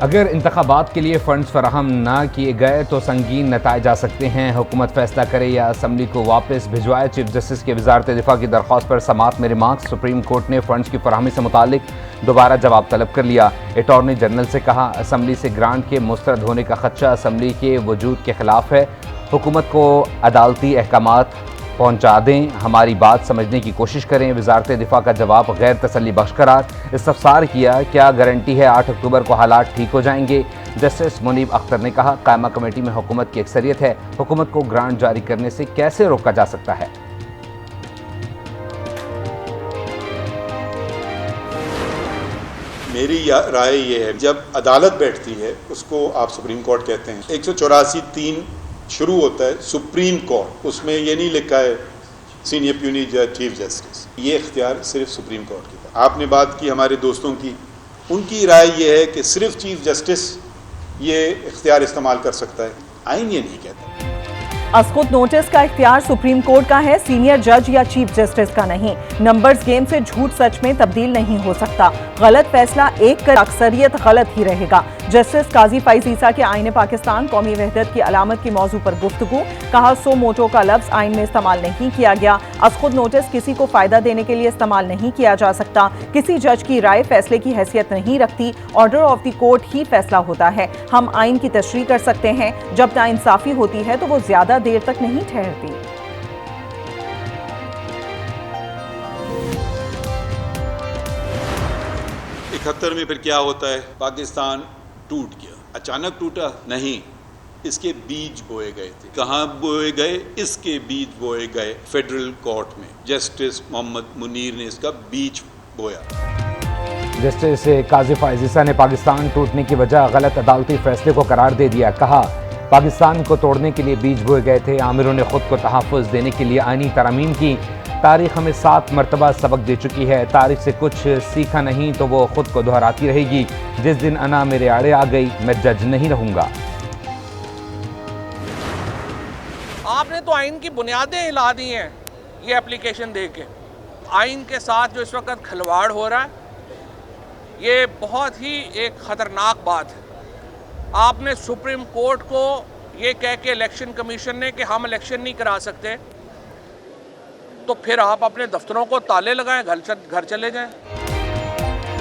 अगर इंतखाबात के लिए फंड्स फराहम ना किए गए तो संगीन नताइज आ सकते हैं। हुकूमत फैसला करे या असम्बली को वापस भिजवाए। चीफ जस्टिस की वजारत दिफा की दरख्वास्त पर समात में रिमार्क्स। सुप्रीम कोर्ट ने फंड्स की फराहमी से मुतालिक दोबारा जवाब तलब कर लिया। अटॉर्नी जनरल से कहा, असम्बली से ग्रांट के मुस्तरद होने का खदशा असम्बली के वजूद के खिलाफ है। हुकूमत को अदालती अहकामात पहुंचा दें, हमारी बात समझने की कोशिश करें। वजारत दिफा का जवाब गैर तसल्ली बख्श करार। इस्तफसार किया, क्या गारंटी है 8 अक्टूबर को हालात ठीक हो जाएंगे। जस्टिस मुनीब अख्तर ने कहा, कायमा कमेटी में हुकूमत की अक्सरियत है, हुकूमत को ग्रांट जारी करने से कैसे रोका जा सकता है। मेरी राय ये है, जब अदालत बैठती है उसको आप सुप्रीम कोर्ट कहते हैं। 184(3) शुरू होता है सुप्रीम कोर्ट, उसमें ये नहीं लिखा है सीनियर प्यूनी जज चीफ जस्टिस। ये इख्तियार सिर्फ सुप्रीम कोर्ट की है। आपने बात की हमारे दोस्तों की, उनकी राय ये है कि सिर्फ चीफ जस्टिस ये इख्तियार इस्तेमाल कर सकता है। आइन ये नहीं कहता। अस्खुद नोटिस का इख्तियार सुप्रीम कोर्ट का है, सीनियर जज या चीफ जस्टिस का नहीं। नंबर्स गेम से झूठ सच में तब्दील नहीं हो सकता। गलत फैसला एक कर अक्सरियत गलत ही रहेगा। जस्टिस काजी फैज ईसा के आईन पाकिस्तान कौमी वहदत की अलामत की मौजू पर गुफ्तगू। कहा, सो मोटो का लफ्ज आइन में इस्तेमाल नहीं किया गया। अस्खुद नोटिस किसी को फायदा देने के लिए इस्तेमाल नहीं किया जा सकता। किसी जज की राय फैसले की हैसियत नहीं रखती। ऑर्डर ऑफ द कोर्ट ही फैसला होता है। हम आइन की तशरीह कर सकते हैं, जब नाइंसाफी होती है तो वो ज्यादा देर तक नहीं ठहरती। 71 में फिर क्या होता है? पाकिस्तान टूट गया। अचानक टूटा नहीं, इसके बीज बोए गए थे। कहाँ बोए गए? इसके बीज बोए गए फेडरल कोर्ट में। जस्टिस मोहम्मद मुनीर ने इसका बीज बोया। जस्टिस काजी फैज ईसा ने पाकिस्तान टूटने की वजह गलत अदालती फैसले को करार दे दिया। कहा, पाकिस्तान को तोड़ने के लिए बीज बोए गए थे। आमिरों ने खुद को तहफ़्फ़ुज़ देने के लिए आईनी तरमीम की। तारीख हमें 7 मरतबा सबक दे चुकी है। तारीख से कुछ सीखा नहीं तो वो खुद को दोहराती रहेगी। जिस दिन अना मेरे आड़े आ गई, मैं जज नहीं रहूंगा। आपने तो आइन की बुनियादें हिला दी हैं ये एप्लीकेशन दे के। आइन के साथ जो इस वक्त खिलवाड़ हो रहा है, ये बहुत ही एक ख़तरनाक बात है। आपने सुप्रीम कोर्ट को ये कह के इलेक्शन कमीशन ने कि हम इलेक्शन नहीं करा सकते, तो फिर आप अपने दफ्तरों को ताले लगाएं, घर चले जाएं।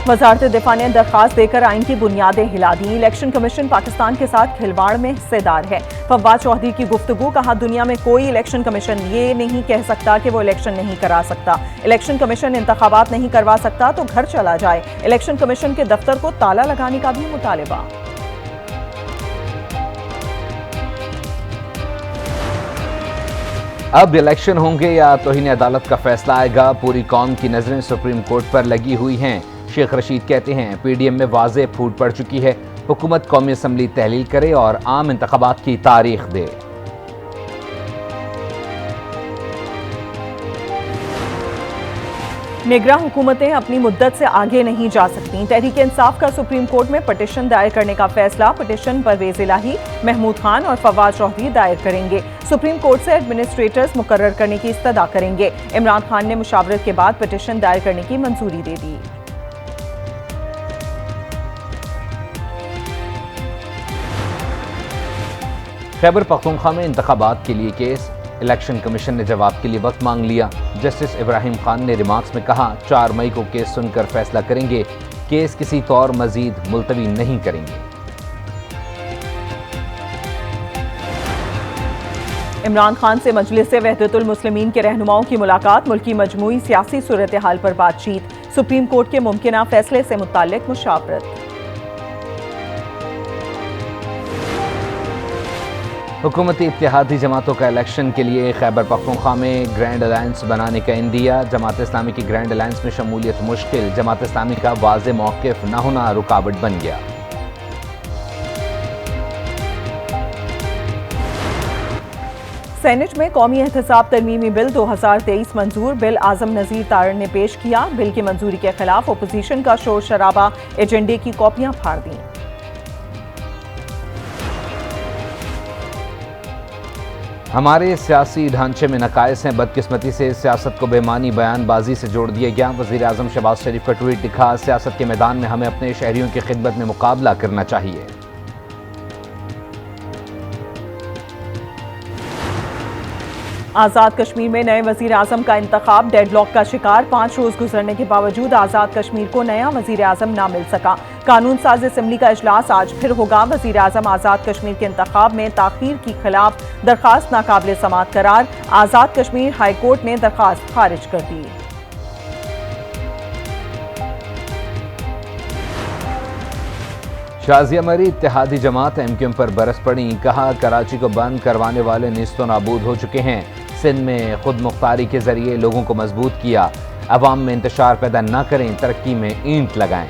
वजारत दिफा ने दरखास्त देकर आइन की बुनियादें हिला दी। इलेक्शन कमीशन पाकिस्तान के साथ खिलवाड़ में हिस्सेदार है। फवाद चौधरी की गुफ्तगू। कहा, दुनिया में कोई इलेक्शन कमीशन ये नहीं कह सकता कि वो इलेक्शन नहीं करा सकता। इलेक्शन कमीशन इंतखाबात नहीं करवा सकता तो घर चला जाए। इलेक्शन कमीशन के दफ्तर को ताला लगाने का भी मुतालिबा। अब इलेक्शन होंगे या तौहीन अदालत का फैसला आएगा। पूरी कौम की नजरें सुप्रीम कोर्ट पर लगी हुई हैं। शेख रशीद कहते हैं, पीडीएम में वाज़े फूट पड़ चुकी है। हुकूमत कौमी असम्बली तहलील करे और आम इंतखाबात की तारीख दे। निगरां हुकूमतें अपनी मुद्दत से आगे नहीं जा सकती। तहरीक इंसाफ का सुप्रीम कोर्ट में पिटीशन दायर करने का फैसला। पिटीशन परवेज इलाही, महमूद खान और फवाद चौधरी दायर करेंगे। सुप्रीम कोर्ट से एडमिनिस्ट्रेटर्स मुकर्रर करने की इस्तदा करेंगे। इमरान खान ने मुशावरत के बाद पिटीशन दायर करने की मंजूरी दे दी। खैबर पख्तूनख्वा में इंतखाबात के लिए केस। इलेक्शन कमीशन ने जवाब के लिए वक्त मांग लिया। जस्टिस इब्राहिम खान ने रिमार्क्स में कहा, 4 मई को केस सुनकर फैसला करेंगे। केस किसी तौर मजीद मुलतवी नहीं करेंगे। इमरान खान से मजलिस वहदतुल मुस्लिमीन के रहनुमाओं की मुलाकात। मुल्की मजमूई सियासी सूरत हाल पर बातचीत। सुप्रीम कोर्ट के मुमकिना फैसले से मुताल्लिक मुशावरत। हुकूमती इत्तेहादी जमातों का इलेक्शन के लिए खैबर पख्तूनख्वा में ग्रैंड अलायंस बनाने का इंदिया। जमात इस्लामी की ग्रैंड अलायंस में शमूलियत मुश्किल। जमात इस्लामी का वाज़े मौक़िफ़ न होना रुकावट बन गया। सेनेट में कौमी एहतसाब तरमीमी बिल 2023 मंजूर। बिल आजम नज़ीर तारण ने पेश किया। बिल की मंजूरी के खिलाफ अपोजिशन का शोर शराबा। एजेंडे की कॉपियां फाड़ दी। हमारे सियासी ढांचे में नकाइस हैं, बदकिस्मती से सियासत को बेमानी बयानबाजी से जोड़ दिया गया। वज़ीर आज़म शहबाज शरीफ का ट्वीट लिखा, सियासत के मैदान में हमें अपने शहरियों की खिदमत में मुकाबला करना चाहिए। आज़ाद कश्मीर में नए वज़ीर आज़म का इंतखाब डेडलॉक का शिकार। 5 रोज गुजरने के बावजूद आज़ाद कश्मीर को नया वज़ीर आज़म ना मिल सका। कानून साज असम्बली का इजलास आज फिर होगा। वज़ीर आज़म आज़ाद कश्मीर के इंतखाब में ताख़ीर की खिलाफ दरखास्त नाकाबिल समाअत करार। आज़ाद कश्मीर हाई कोर्ट ने दरखास्त खारिज कर दी। शाज़िया मरी इत्तेहादी जमात MQM पर बरस पड़ी, कहा कराची को बंद करवाने वाले निस्तो नाबूद हो चुके हैं। सिंध में खुद मुख्तारी के जरिए लोगों को मजबूत किया। अवाम में इंतशार पैदा न करें, तरक्की में ईंट लगाएं।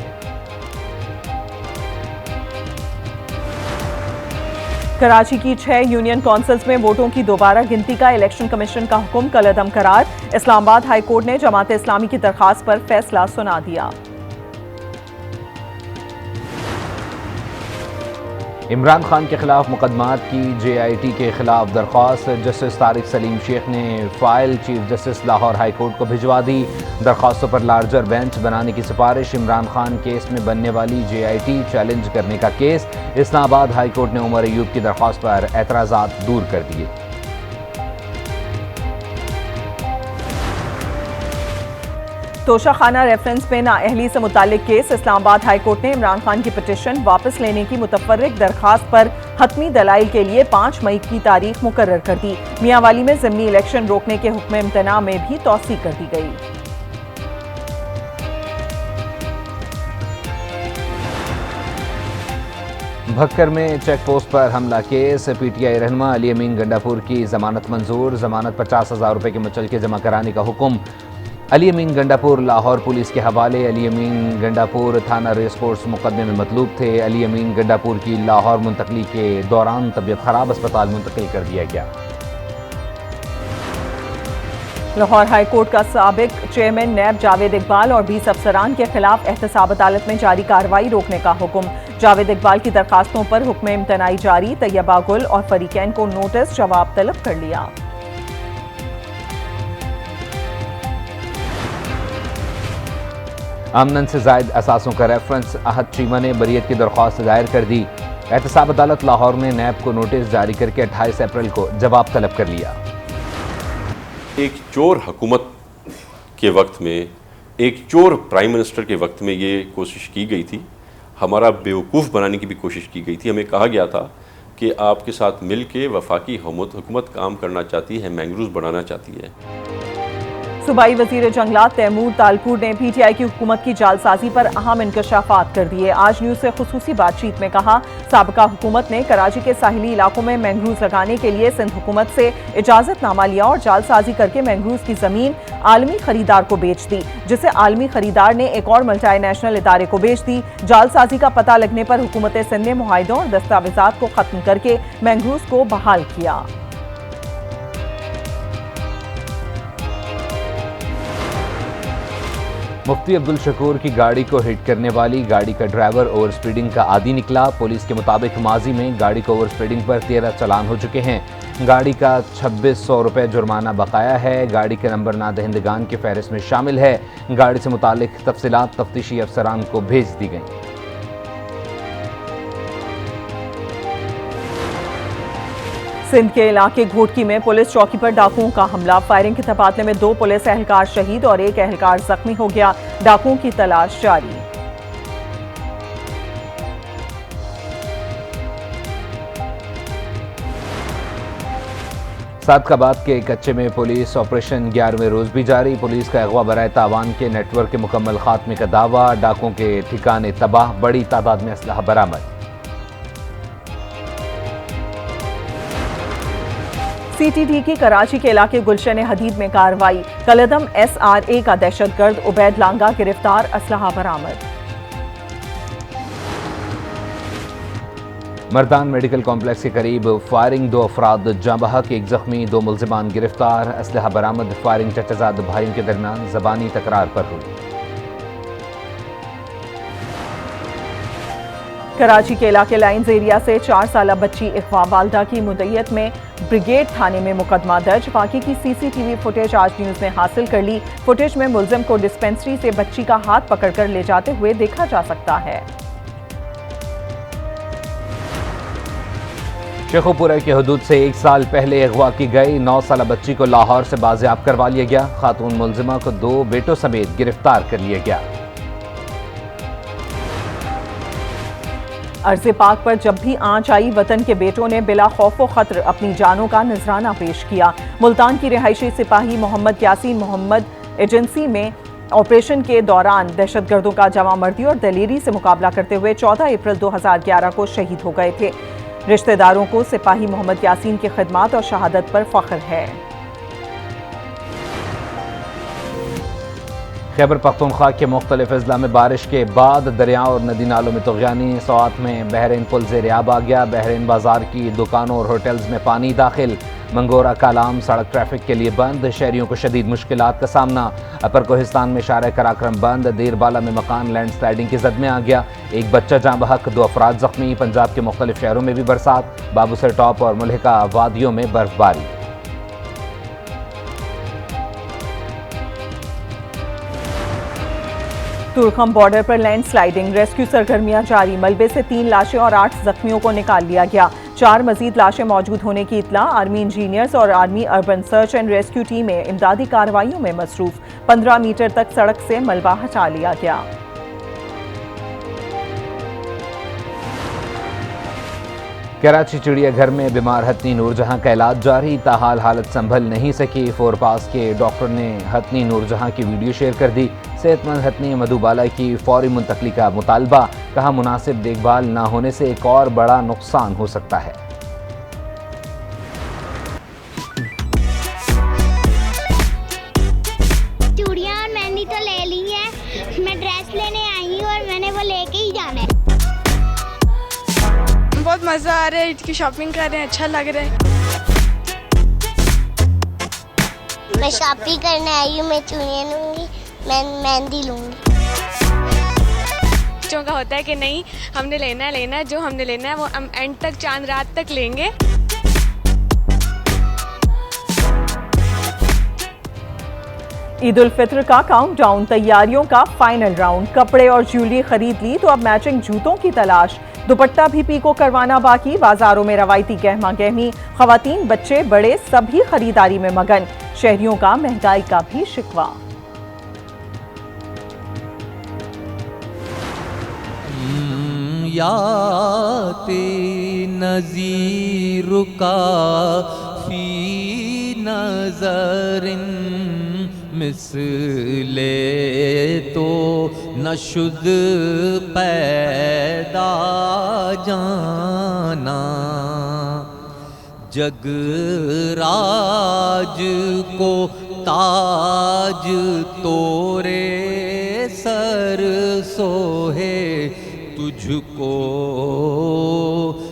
कराची की 6 यूनियन कौंसिल्स में वोटों की दोबारा गिनती का इलेक्शन कमीशन का हुक्म कलअदम करार। इस्लामाबाद हाई कोर्ट ने जमात इस्लामी की दरखास्त पर फैसला सुना दिया। इमरान खान के खिलाफ मुकदमात की JIT के खिलाफ दरख्वास्त जस्टिस तारिक सलीम शेख ने file chief justice Lahore high court को भिजवा दी। दरख्वास्तों पर लार्जर बेंच बनाने की सिफारिश। इमरान खान केस में बनने वाली JIT चैलेंज करने का केस। इस्लामाबाद हाई कोर्ट ने उमर अयूब की दरख्वास्त पर एतराज़ात दूर कर दिए। तोशाखाना रेफरेंस पे नाअहली से मुतालिक केस। इस्लामाबाद हाई कोर्ट ने इमरान खान की पिटीशन वापस लेने की मुतफर्रिक दरखास्त पर हतमी दलाइल के लिए 5 मई की तारीख मुकर्रर कर दी। मियांवाली में ज़िमनी इलेक्शन रोकने के हुक्म इम्तना में भी तौसी कर दी गई। भक्कर में चेक पोस्ट पर हमला केस। PTI रहनुमा अली अमीन गंडापुर की जमानत मंजूर। जमानत 50,000 रुपए के मुचलके जमा कराने का हुक्म। अली अमीन गंडापुर लाहौर पुलिस के हवाले। अली अमीन गंडापुर थाना रेसकोर्स मुकदमे में मतलूब थे। अली अमीन गंडापुर की लाहौर मुंतकली के दौरान तबीयत खराब अस्पताल मुंतकिल कर दिया गया। लाहौर हाई कोर्ट का साबिक चेयरमैन नैब जावेद इकबाल और 20 अफसरान के खिलाफ एहतसाब अदालत में जारी कार्रवाई रोकने का हुक्म। जावेद इकबाल की दरखास्तों पर हुक्म इम्तनाई जारी। तैयबा गुल और फरीकैन को नोटिस जवाब तलब कर लिया। अमन से जायद असासों का रेफरेंस। अहद चीमा ने बरीयत की दरख्वास्त दायर कर दी। एहतसाब अदालत लाहौर ने नैब को नोटिस जारी करके 28 अप्रैल को जवाब तलब कर लिया। एक चोर हुकूमत के वक्त में, एक चोर प्राइम मिनिस्टर के वक्त में ये कोशिश की गई थी, हमारा बेवकूफ़ बनाने की भी कोशिश की गई थी। हमें कहा गया था कि आपके साथ मिल के वफाकी हुकूमत काम करना चाहती है, मैंग्रोव्स बढ़ाना चाहती है। सूबाई वजीर जंगलात तैमूर तालपुर ने PTI की हुकूमत की जालसाजी पर अहम इंकशाफात कर दिए। आज न्यूज़ से खुसूसी बातचीत में कहा, साबिका हुकूमत ने कराची के साहिली इलाकों में मैंग्रोव्स लगाने के लिए सिंध हुकूमत से इजाजतनामा लिया और जालसाजी करके मैंग्रोव्स की जमीन आलमी खरीदार को बेच दी, जिसे आलमी खरीदार ने एक और मल्टीनेशनल इदारे को बेच दी। जालसाजी का पता लगने पर हुकूमत सिंध ने मुआहिदों और दस्तावेजात को खत्म करके मैंग्रोव्स को बहाल किया। मुफ्ती अब्दुल शकूर की गाड़ी को हिट करने वाली गाड़ी का ड्राइवर ओवर स्पीडिंग का आदी निकला। पुलिस के मुताबिक माजी में गाड़ी को ओवर स्पीडिंग पर 13 चालान हो चुके हैं। गाड़ी का 2600 रुपये जुर्माना बकाया है। गाड़ी के नंबर नादहिंदगान की फहरिस्त में शामिल है। गाड़ी से मुतालिक तफसीलात तफ्तीशी अफसरान को भेज दी गई। सिंध के इलाके घोटकी में पुलिस चौकी पर डाकुओं का हमला। फायरिंग के तबादले में 2 पुलिस एहलकार शहीद और 1 एहलकार जख्मी हो गया। डाकुओं की तलाश जारी। सादकाबाद के कच्चे में पुलिस ऑपरेशन 11वें रोज भी जारी। पुलिस का अगवा बराए तावान के नेटवर्क के मुकम्मल खात्मे का दावा। डाकुओं के ठिकाने तबाह, बड़ी तादाद में असलहा बरामद। CTD की कराची के इलाके गुलशन हदीद में कार्रवाई। कलअदम SRA का दहशतगर्द उबैद लांगा गिरफ्तार, असलहा बरामद। मर्दान मेडिकल कॉम्प्लेक्स के करीब फायरिंग, 2 अफराद जाँ बहक, 1 जख्मी, 2 मुलजिमान गिरफ्तार, असलहा बरामद। फायरिंग चचाजाद भाइयों के दरमियान ज़बानी तकरार पर हुई। कराची के इलाके लाइन्स एरिया से 4 साला बच्ची इख्वा वालदा की मुद्दइयत में ब्रिगेड थाने में मुकदमा दर्ज। बाकी की सीसीटीवी फुटेज आज न्यूज ने हासिल कर ली। फुटेज में मुलजिम को डिस्पेंसरी से बच्ची का हाथ पकड़कर ले जाते हुए देखा जा सकता है। शेखुपुरा की हदूद से 1 साल पहले अगवा की गई 9 साला बच्ची को लाहौर से बाजियाब करवा लिया गया। खातून मुलजिमा को 2 बेटों समेत गिरफ्तार कर लिया गया। अर्ज़े पाक पर जब भी आंच आई, वतन के बेटों ने बिला खौफ व खतर अपनी जानों का नजराना पेश किया। मुल्तान की रिहायशी सिपाही मोहम्मद यासीन मोहम्मद एजेंसी में ऑपरेशन के दौरान दहशतगर्दों का जवामर्दी और दलेरी से मुकाबला करते हुए 14 अप्रैल 2011 को शहीद हो गए थे। रिश्तेदारों को सिपाही मोहम्मद यासीन की खिदमत और शहादत पर फख्र है। खैबर पख्तूनख्वा के मुख्तलिफ अजला में बारिश के बाद दरिया और नदी नालों में तुग़यानी। सवात में बहरीन पुल ज़ेर-ए-आब आ गया। बहरीन बाजार की दुकानों और होटल्स में पानी दाखिल। मंगोरा कालाम सड़क ट्रैफिक के लिए बंद। शहरियों को शदीद मुश्किलात का सामना। अपर कोहिस्तान में शारा कराक्रम बंद। देरबाला में मकान लैंडस्लाइडिंग की जद में आ गया। एक बच्चा जाँ बहक, 2 अफराद जख्मी। पंजाब के मुख्तलिफ शहरों में भी बरसात। बाबूसर टॉप और मुल्हिका वादियों में बर्फबारी। तुर्खम बॉर्डर पर लैंडस्लाइडिंग, रेस्क्यू सरगर्मियां जारी। मलबे से 3 लाशें और 8 जख्मियों को निकाल लिया गया। 4 मजीद लाशें मौजूद होने की इत्तला। आर्मी इंजीनियर्स और army urban search and rescue टीमें इमदादी कार्रवाइयों में मसरूफ। 15 मीटर तक सड़क से मलबा हटा लिया गया। कराची चिड़ियाघर में बीमार हथनी नूरजहां का इलाज जारी। ताहाल हालत संभल नहीं सकी। फोरपास के डॉक्टर ने हथनी नूरजहां की वीडियो शेयर कर दी। सेहतमंद हथनी मधुबाला की फौरी मुंतकली का मुतालबा। कहा मुनासिब देखभाल न होने से एक और बड़ा नुकसान हो सकता है। चूड़ियाँ और मेहंदी तो ले ली है, मैं ड्रेस लेने आई हूँ और मैंने वो लेके ही जाना है। बहुत मज़ा आ रहा है, ईद की शॉपिंग कर रहे हैं, अच्छा लग रहा है। मैं शॉपिंग करने आई हूँ, मैं चूड़ियाँ लूँगी, मैं मेहंदी लूँगी। बच्चों का होता है कि नहीं हमने लेना है, जो हमने लेना है वो हम एंड तक, चांद रात तक लेंगे। ईद उल फित्र का काउंटडाउन, तैयारियों का फाइनल राउंड। कपड़े और ज्वेलरी खरीद ली तो अब मैचिंग जूतों की तलाश। दुपट्टा भी पीको करवाना बाकी। बाजारों में रवायती गहमा गहमी। खवातीन बच्चे बड़े सभी खरीदारी में मगन। शहरियों का महंगाई का भी शिकवा। याते नज़ीर का फी नज़रिन मिसले तो नशुद पैदा जाना। जगराज को ताज तोरे सर सोहे, तुझको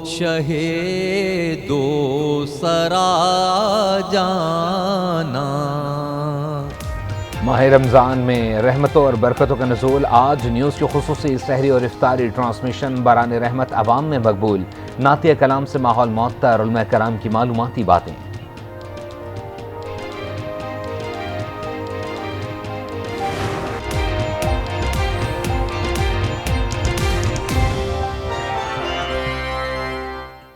शहे दो सरा जाना। माह रमज़ान में रहमतों और बरकतों का नज़ूल। आज न्यूज़ की खुसूसी सहरी और इफ्तारी ट्रांसमिशन बरान रहमत अवाम में मकबूल। नातिया कलाम से माहौल मुअत्तर, उलमा कराम की मालूमाती बातें।